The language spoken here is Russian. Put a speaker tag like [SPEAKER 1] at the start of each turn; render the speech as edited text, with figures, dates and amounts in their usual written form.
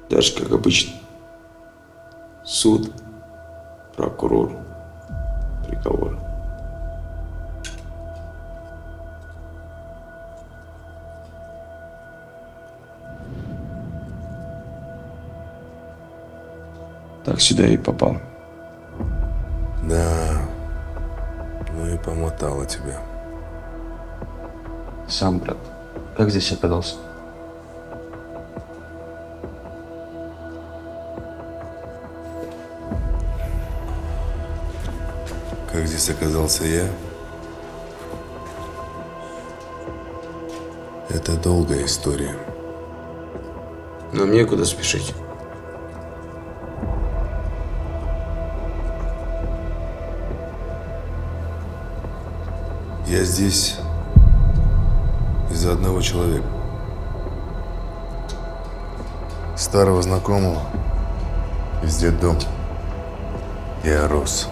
[SPEAKER 1] Дальше, как обычно. Суд, прокурор, приговор. Так сюда и попал.
[SPEAKER 2] Да, ну и помотало тебя.
[SPEAKER 3] Сам, брат, как здесь оказался?
[SPEAKER 2] Как здесь оказался я? Это долгая история.
[SPEAKER 1] Нам некуда спешить.
[SPEAKER 2] Я здесь из-за одного человека. Старого знакомого из детдома. Я рос.